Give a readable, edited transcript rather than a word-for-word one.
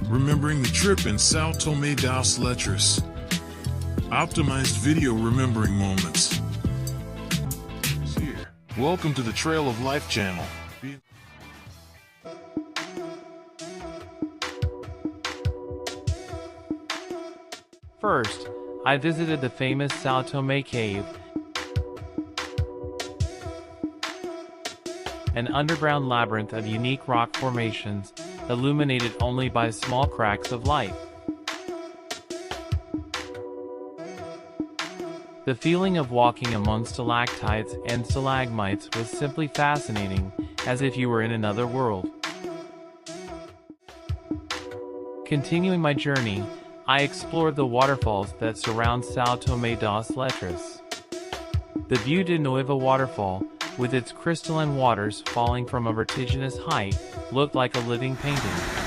Remembering the trip in Sao Tome Das Letras. Optimized video remembering moments. Here. Welcome to the Trail of Life channel. First, I visited the famous Sao Tome Cave, an underground labyrinth of unique rock formations, illuminated only by small cracks of light. The feeling of walking among stalactites and stalagmites was simply fascinating, as if you were in another world. Continuing my journey, I explored the waterfalls that surround Sao Tome Das Letras. The View de Nueva waterfall, with its crystalline waters falling from a vertiginous height, looked like a living painting.